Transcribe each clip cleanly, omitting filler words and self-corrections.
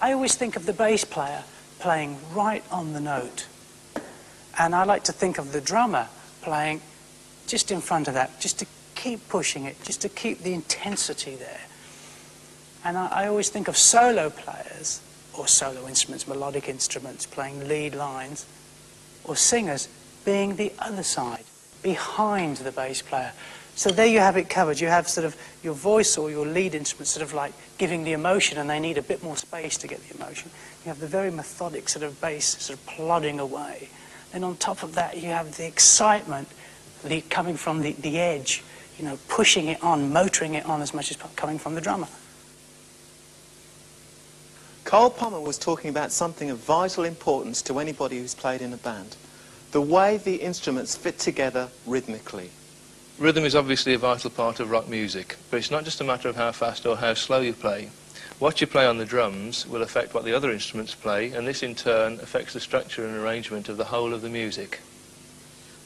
I always think of the bass player playing right on the note. And I like to think of the drummer playing just in front of that, just to keep pushing it, just to keep the intensity there. And I always think of solo players, or solo instruments, melodic instruments, playing lead lines, or singers being the other side, behind the bass player. So there you have it covered. You have sort of your voice or your lead instrument sort of like giving the emotion, and they need a bit more space to get the emotion. You have the very methodic sort of bass sort of plodding away. And on top of that, you have the excitement coming from the edge, you know, pushing it on, motoring it on as much as coming from the drummer. Carl Palmer was talking about something of vital importance to anybody who's played in a band. The way the instruments fit together rhythmically. Rhythm is obviously a vital part of rock music, but it's not just a matter of how fast or how slow you play. What you play on the drums will affect what the other instruments play, and this in turn affects the structure and arrangement of the whole of the music.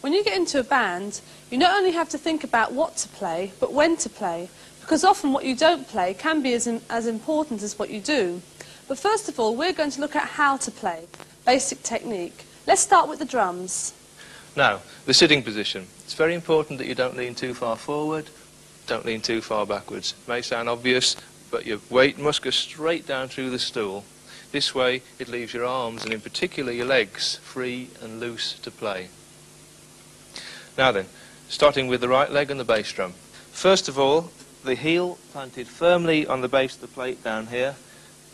When you get into a band, you not only have to think about what to play, but when to play, because often what you don't play can be as important as what you do. But first of all, we're going to look at how to play, basic technique. Let's start with the drums. Now, the sitting position. It's very important that you don't lean too far forward, don't lean too far backwards. It may sound obvious, but your weight must go straight down through the stool. This way, it leaves your arms, and in particular your legs, free and loose to play. Now then, starting with the right leg and the bass drum. First of all, the heel planted firmly on the base of the plate down here,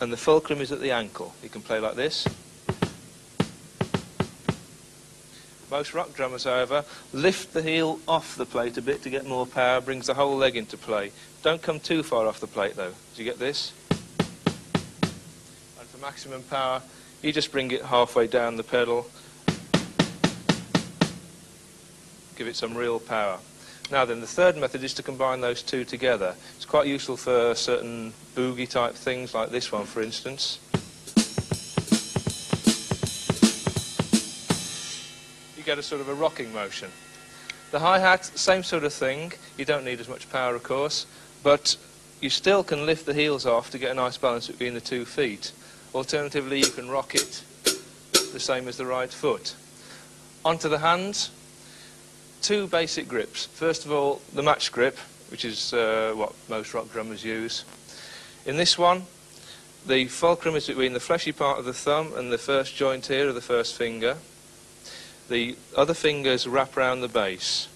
and the fulcrum is at the ankle. You can play like this. Most rock drummers, however, lift the heel off the plate a bit to get more power, brings the whole leg into play. Don't come too far off the plate, though. Do you get this? And for maximum power, you just bring it halfway down the pedal. Give it some real power. Now then, the third method is to combine those two together. It's quite useful for certain boogie type things, like this one, for instance. Get a sort of a rocking motion. The hi-hat, same sort of thing. You don't need as much power, of course, but you still can lift the heels off to get a nice balance between the 2 feet. Alternatively, you can rock it the same as the right foot. Onto the hands, 2 basic grips. First of all, the match grip, which is what most rock drummers use. In this one, the fulcrum is between the fleshy part of the thumb and the first joint here of the first finger. The other fingers wrap around the base.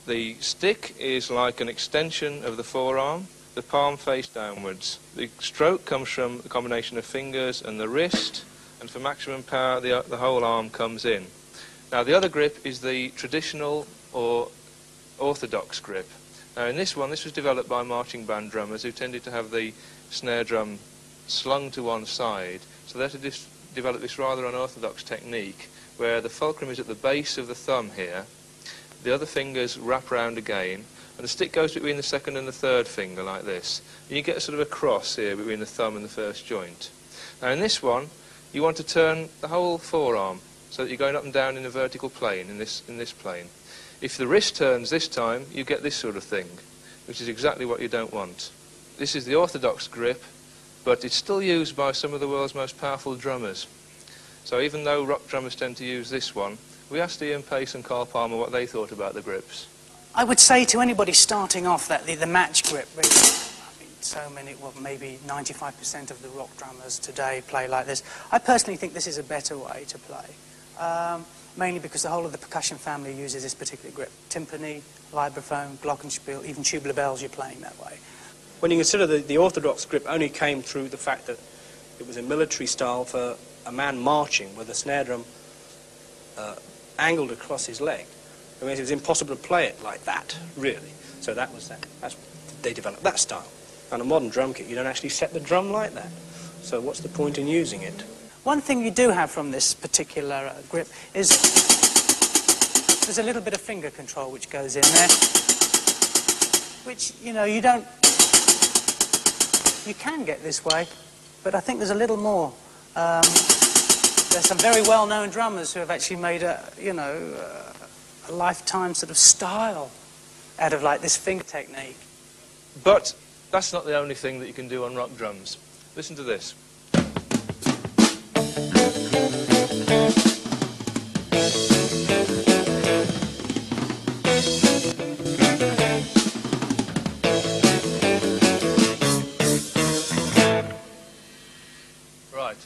The stick is like an extension of the forearm, the palm face downwards. The stroke comes from a combination of fingers and the wrist, and for maximum power the whole arm comes in. Now the other grip is the traditional or orthodox grip. Now in this one, this was developed by marching band drummers who tended to have the snare drum slung to one side, so they had to develop this rather unorthodox technique where the fulcrum is at the base of the thumb here, the other fingers wrap round again, and the stick goes between the second and the third finger like this. And you get a sort of a cross here between the thumb and the first joint. Now in this one, you want to turn the whole forearm so that you're going up and down in a vertical plane, in this plane. If the wrist turns this time, you get this sort of thing, which is exactly what you don't want. This is the orthodox grip, but it's still used by some of the world's most powerful drummers. So even though rock drummers tend to use this one, we asked Ian Pace and Carl Palmer what they thought about the grips. I would say to anybody starting off that the match grip, really, I mean, so many, well, maybe 95% of the rock drummers today play like this. I personally think this is a better way to play, mainly because the whole of the percussion family uses this particular grip. Timpani, vibraphone, glockenspiel, even tubular bells, you're playing that way. When you consider the orthodox grip only came through the fact that it was a military style for a man marching with a snare drum angled across his leg. I mean, it was impossible to play it like that, really. So that was that. They developed that style. On a modern drum kit, you don't actually set the drum like that. So what's the point in using it? One thing you do have from this particular grip is there's a little bit of finger control which goes in there, which, you know, you can get this way, but I think there's a little more. There's some very well-known drummers who have actually made a lifetime sort of style out of like this finger technique. But that's not the only thing that you can do on rock drums. Listen to this.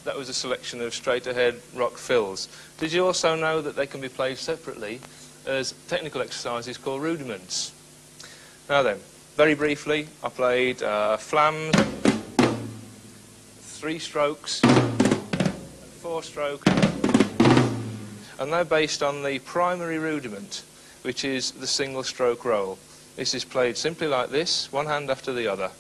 That was a selection of straight-ahead rock fills. Did you also know that they can be played separately as technical exercises called rudiments? Now then, very briefly, I played flams, 3 strokes, 4 stroke, and they're based on the primary rudiment, which is the single stroke roll. This is played simply like this, one hand after the other.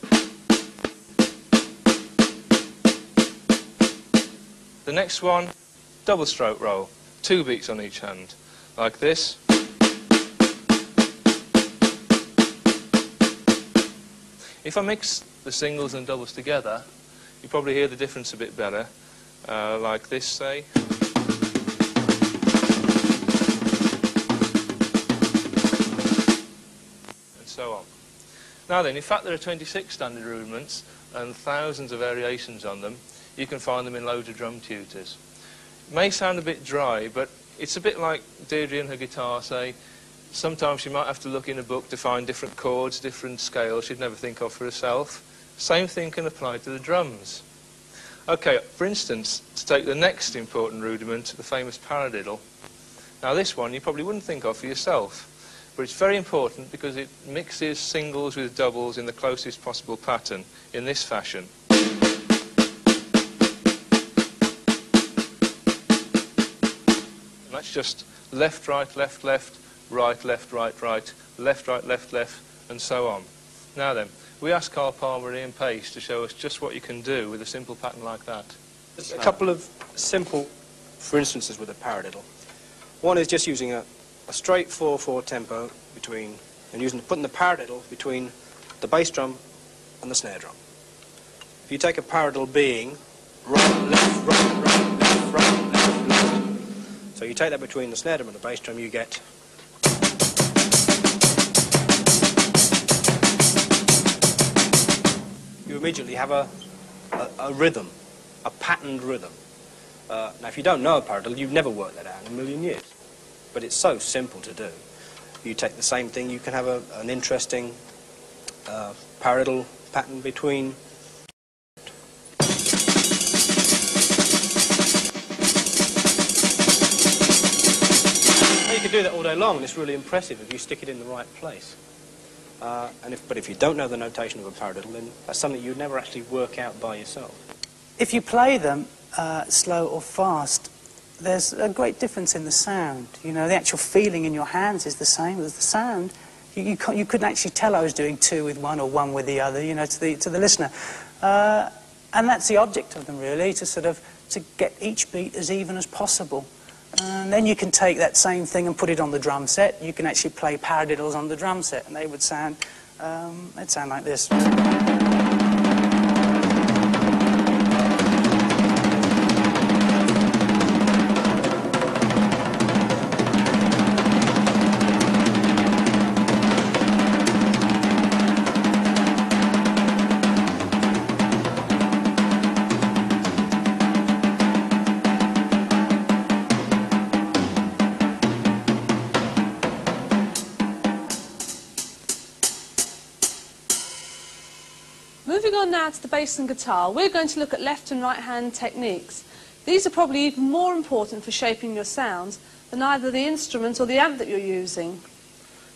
The next one, double stroke roll, 2 beats on each hand, like this. If I mix the singles and doubles together, you probably hear the difference a bit better, like this, say. And so on. Now then, in fact there are 26 standard rudiments and thousands of variations on them. You can find them in loads of drum tutors. It may sound a bit dry, but it's a bit like Deirdre and her guitar, say. Sometimes she might have to look in a book to find different chords, different scales she'd never think of for herself. Same thing can apply to the drums. Okay, for instance, to take the next important rudiment, the famous paradiddle. Now this one you probably wouldn't think of for yourself, but it's very important because it mixes singles with doubles in the closest possible pattern in this fashion. That's just left, right, left, left, right, left, right, right, left, right, left, left, and so on. Now then, we asked Carl Palmer and Ian Pace to show us just what you can do with a simple pattern like that. Just a couple of simple, for instances, with a paradiddle. One is just using a straight 4/4 tempo between, and putting the paradiddle between the bass drum and the snare drum. If you take a paradiddle being right, left, right, right, left, right, left, left. So you take that between the snare drum and the bass drum, you get. You immediately have a rhythm, a patterned rhythm. Now, if you don't know a paradiddle, you've never worked that out in a million years. But it's so simple to do. You take the same thing, you can have an interesting paradiddle pattern between. You can do that all day long, and it's really impressive if you stick it in the right place. But if you don't know the notation of a paradiddle, then that's something you'd never actually work out by yourself. If you play them slow or fast, there's a great difference in the sound. You know, the actual feeling in your hands is the same as the sound. You couldn't actually tell I was doing 2 with one or 1 with the other, you know, to the listener. And that's the object of them, really, to get each beat as even as possible. And then you can take that same thing and put it on the drum set. You can actually play paradiddles on the drum set, and they would sound, they'd sound like this. Moving on now to the bass and guitar, we're going to look at left and right hand techniques. These are probably even more important for shaping your sounds than either the instrument or the amp that you're using.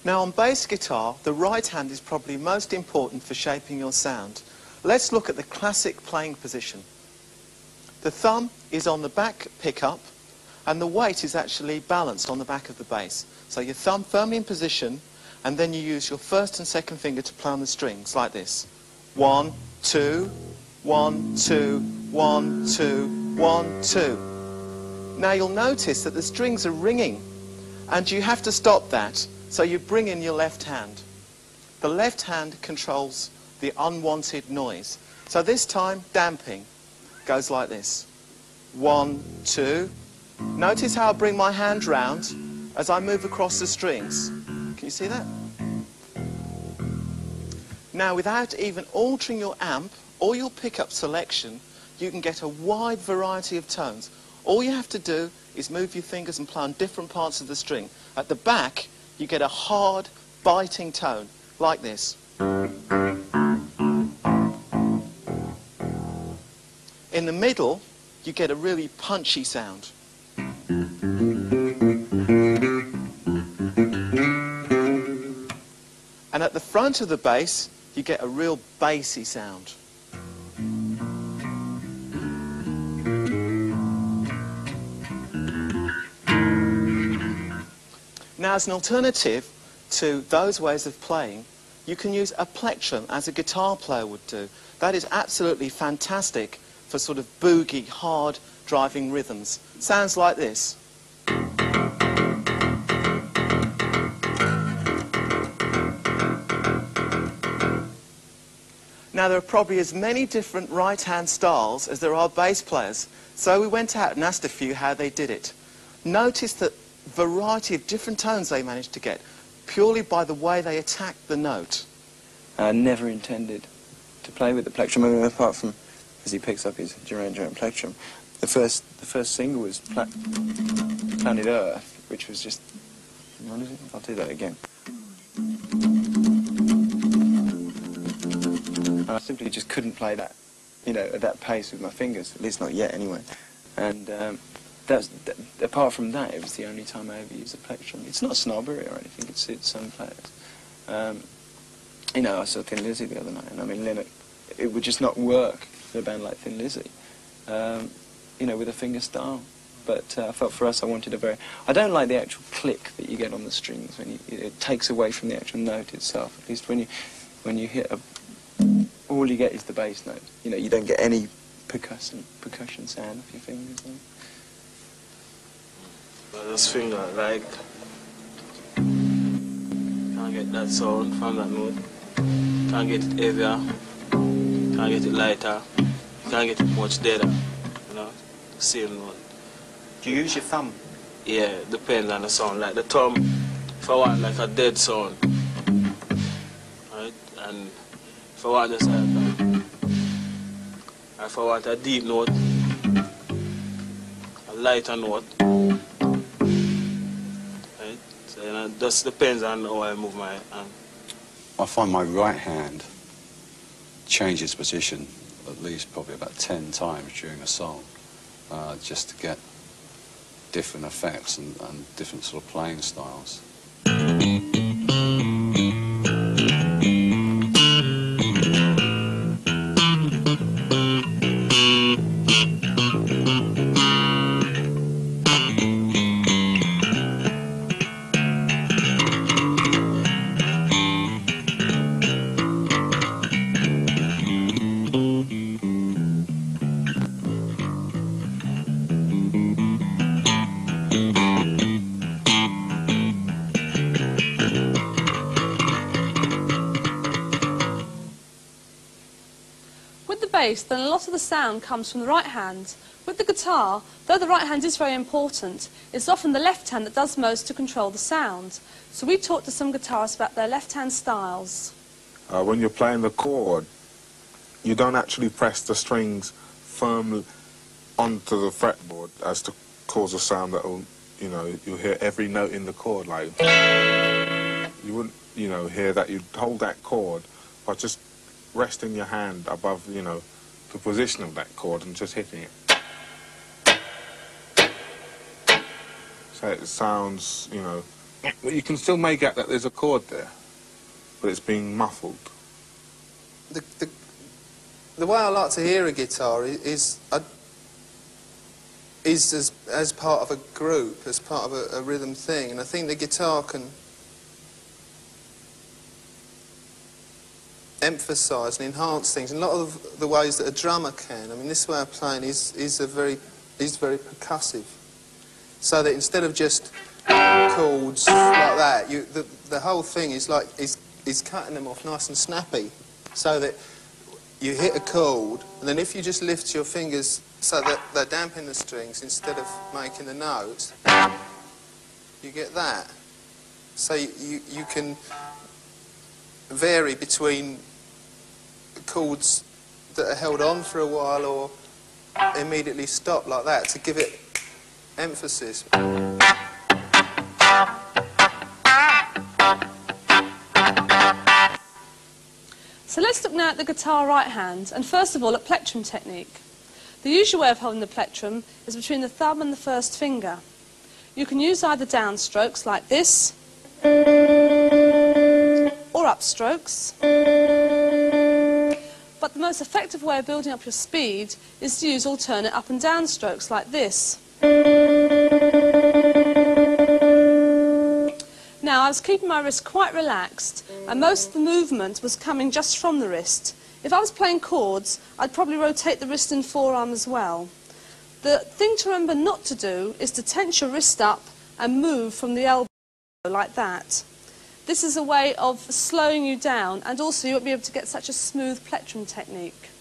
Now on bass guitar, the right hand is probably most important for shaping your sound. Let's look at the classic playing position. The thumb is on the back pickup and the weight is actually balanced on the back of the bass. So your thumb firmly in position, and then you use your first and second finger to play on the strings like this. 1, 2, 1, 2, 1, 2, 1, 2. Now you'll notice that the strings are ringing and you have to stop that, so you bring in your left hand. The left hand controls the unwanted noise. So this time, damping goes like this. 1, 2. Notice how I bring my hand round as I move across the strings. Can you see that? Now, without even altering your amp or your pickup selection, you can get a wide variety of tones, All you have to do is move your fingers and play on different parts of the string. At the back, you get a hard, biting tone, like this. In the middle, you get a really punchy sound. And at the front of the bass, you get a real bassy sound. Now, as an alternative to those ways of playing, you can use a plectrum as a guitar player would do. That is absolutely fantastic for sort of boogie, hard driving rhythms. Sounds like this. Now, there are probably as many different right-hand styles as there are bass players, so we went out and asked a few how they did it. Notice the variety of different tones they managed to get, purely by the way they attacked the note. I never intended to play with the plectrum, I mean, apart from as he picks up his Duran Duran plectrum. The first single was Planet Earth, which was just... What is it? I'll do that again. I simply just couldn't play that, you know, at that pace with my fingers, at least not yet anyway. And apart from that, it was the only time I ever used a plectrum. It's not snobbery or anything, it suits some players. You know, I saw Thin Lizzy the other night, and I mean, it would just not work for a band like Thin Lizzy, you know, with a finger style. But I felt for us, I wanted a very... I don't like the actual click that you get on the strings when it takes away from the actual note itself. At least when you hit a... All you get is the bass note. You know, you don't get any percussion sound off your fingers. But this finger, like, can't get that sound from that note. Can't get it heavier. Can't get it lighter. Can't get it much deader. You know, same note. Do you use your thumb? Yeah, depends on the sound. Like the thumb, if I want like a dead sound, right, and if I want just like that. If I want a deep note, a lighter note, right? So, you know, it just depends on how I move my hand. I find my right hand changes position at least probably about 10 times during a song, just to get different effects and different sort of playing styles. Then a lot of the sound comes from the right hand. With the guitar, though the right hand is very important, it's often the left hand that does most to control the sound. So we talked to some guitarists about their left hand styles. When you're playing the chord, you don't actually press the strings firmly onto the fretboard as to cause a sound that will, you know, you'll hear every note in the chord, like, you wouldn't, you know, hear that. You'd hold that chord by just resting your hand above, you know, the position of that chord and just hitting it. So it sounds, you know, but you can still make out that there's a chord there, but it's being muffled. The way I like to hear a guitar is as part of a group, as part of a rhythm thing, and I think the guitar can emphasise and enhance things in a lot of the ways that a drummer can. I mean, this way of playing is very percussive, so that instead of just chords like that, the whole thing is like is cutting them off nice and snappy, so that you hit a chord, and then if you just lift your fingers so that they're damping the strings instead of making the notes, you get that. So you can vary between chords that are held on for a while or immediately stop like that to give it emphasis. So let's look now at the guitar right hand, and first of all at plectrum technique. The usual way of holding the plectrum is between the thumb and the first finger. You can use either downstrokes like this, or upstrokes. But the most effective way of building up your speed is to use alternate up and down strokes like this. Now, I was keeping my wrist quite relaxed, and most of the movement was coming just from the wrist. If I was playing chords, I'd probably rotate the wrist and forearm as well. The thing to remember not to do is to tense your wrist up and move from the elbow like that. This is a way of slowing you down, and also you won't be able to get such a smooth plectrum technique.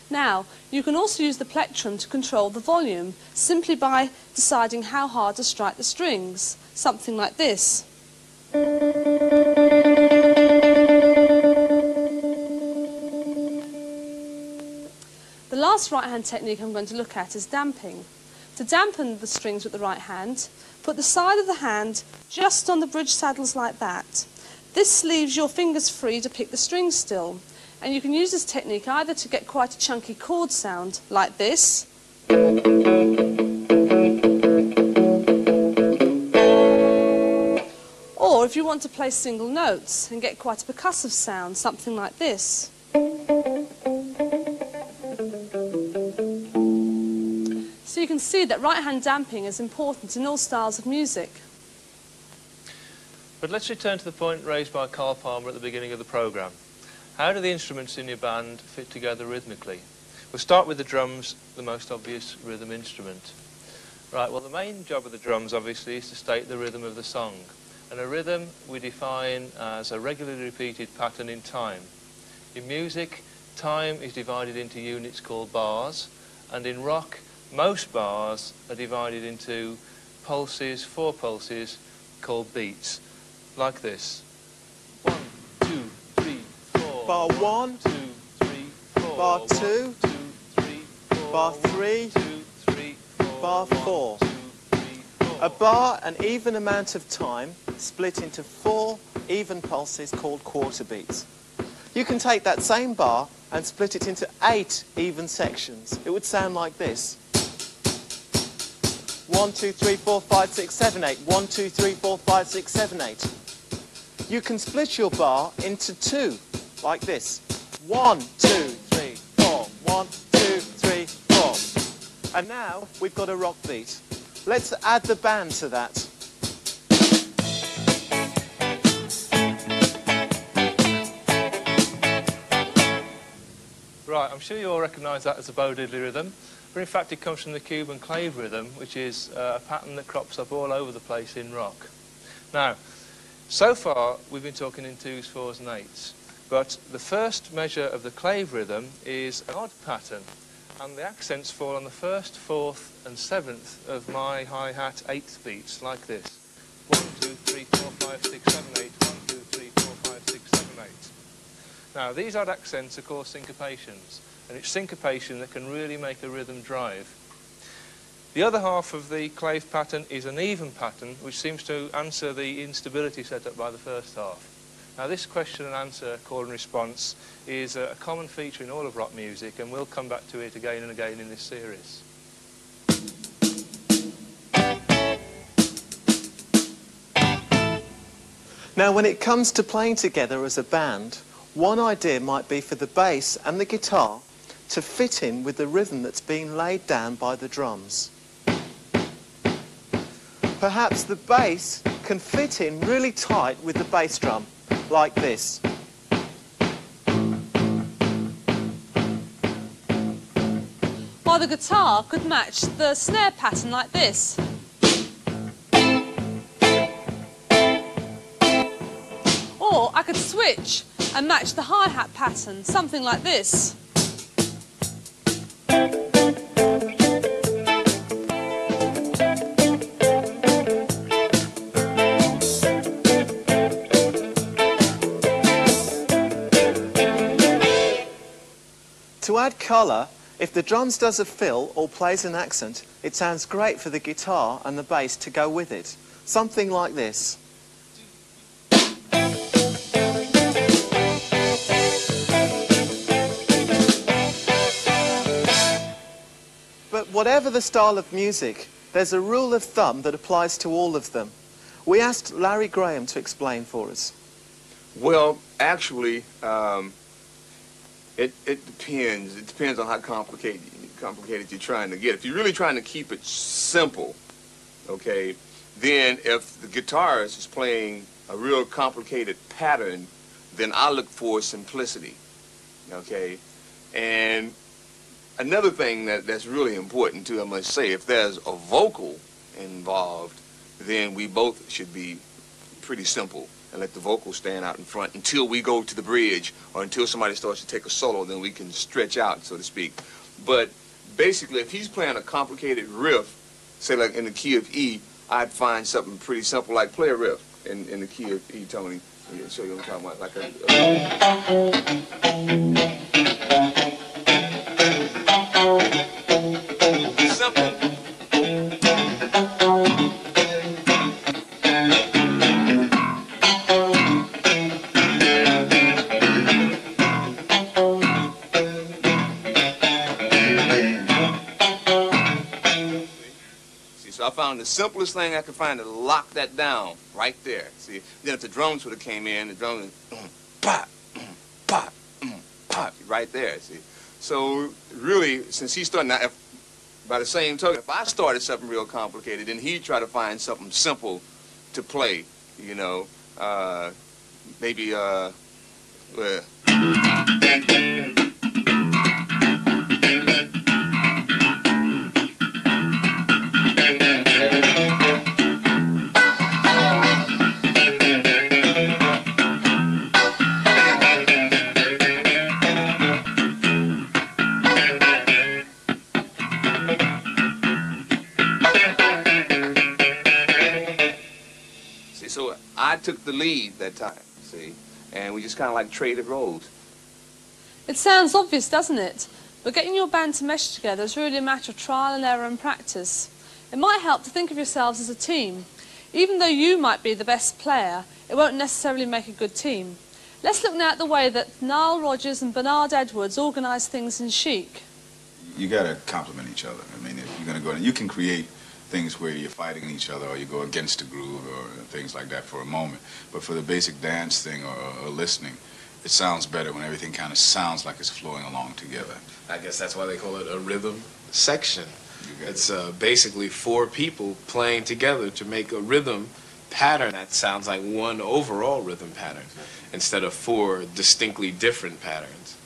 Now, you can also use the plectrum to control the volume, simply by deciding how hard to strike the strings, something like this. The last right hand technique I'm going to look at is damping. To dampen the strings with the right hand, put the side of the hand just on the bridge saddles like that. This leaves your fingers free to pick the strings still, and you can use this technique either to get quite a chunky chord sound like this, or if you want to play single notes and get quite a percussive sound, something like this. So you can see that right-hand damping is important in all styles of music. But let's return to the point raised by Carl Palmer at the beginning of the programme. How do the instruments in your band fit together rhythmically? We'll start with the drums, the most obvious rhythm instrument. Right, well, the main job of the drums, obviously, is to state the rhythm of the song. And a rhythm we define as a regularly repeated pattern in time. In music, time is divided into units called bars, and in rock, most bars are divided into pulses, 4 pulses, called beats, like this. 1, 2, 3, 4. Bar 1, 2, 3, 4. bar 2, 1, 2, 3, 4. bar 3, 2, 3, 4. bar 4. 1, 2, 3, 4. A bar, an even amount of time, split into 4 even pulses called quarter beats. You can take that same bar and split it into 8 even sections. It would sound like this. 1, 2, 3, 4, 5, 6, 7, 8. 1, 2, 3, 4, 5, 6, 7, 8. You can split your bar into 2, like this. 1, 2, 3, 4. 1, 2, 3, 4. And now we've got a rock beat. Let's add the band to that. Right, I'm sure you all recognise that as a bow diddley rhythm, but in fact it comes from the Cuban clave rhythm, which is a pattern that crops up all over the place in rock. Now, so far we've been talking in 2s, 4s and 8s, but the first measure of the clave rhythm is an odd pattern, and the accents fall on the 1st, 4th and 7th of my hi-hat 8th beats, like this. 1, 2, 3, 4, 5, 6, 7, 8. 1, 2, 3, 4, 5, 6, 7, 8. Now, these odd accents are called syncopations, and it's syncopation that can really make a rhythm drive. The other half of the clave pattern is an even pattern, which seems to answer the instability set up by the first half. Now, this question and answer, call and response, is a common feature in all of rock music, and we'll come back to it again and again in this series. Now, when it comes to playing together as a band, one idea might be for the bass and the guitar to fit in with the rhythm that's being laid down by the drums. Perhaps the bass can fit in really tight with the bass drum, like this. While the guitar could match the snare pattern like this. Or I could switch and match the hi-hat pattern, something like this. To add colour, If the drums does a fill or plays an accent, it sounds great for the guitar and the bass to go with it. Something like this. But whatever the style of music, there's a rule of thumb that applies to all of them. We asked Larry Graham to explain for us. Well, actually, it depends. It depends on how complicated you're trying to get. If you're really trying to keep it simple, okay, then if the guitarist is playing a real complicated pattern, then I look for simplicity, okay? And another thing that's really important too, I must say, if there's a vocal involved, then we both should be pretty simple and let the vocal stand out in front until we go to the bridge or until somebody starts to take a solo, then we can stretch out, so to speak. But basically, if he's playing a complicated riff, say like in the key of E, I'd find something pretty simple, like play a riff in the key of E, Tony. I'll show you what I'm talking about. Like simple. So I found the simplest thing I could find to lock that down right there. See, then if the drums would have came in, the drums pop, pop, pop, right there. See, so really, since he's starting now, by the same token, if I started something real complicated, then he'd try to find something simple to play. You know, maybe well. So I took the lead that time, see, and we just kind of like traded roles. It sounds obvious, doesn't it? But getting your band to mesh together is really a matter of trial and error and practice. It might help to think of yourselves as a team. Even though you might be the best player, it won't necessarily make a good team. Let's look now at the way that Nile, Rodgers and Bernard Edwards organise things in Chic. You got to complement each other. I mean, if you're going to go in, you can create things where you're fighting each other or you go against the groove or things like that for a moment. But for the basic dance thing or listening, it sounds better when everything kind of sounds like it's flowing along together. I guess that's why they call it a rhythm section. It's basically four people playing together to make a rhythm pattern that sounds like one overall rhythm pattern instead of four distinctly different patterns.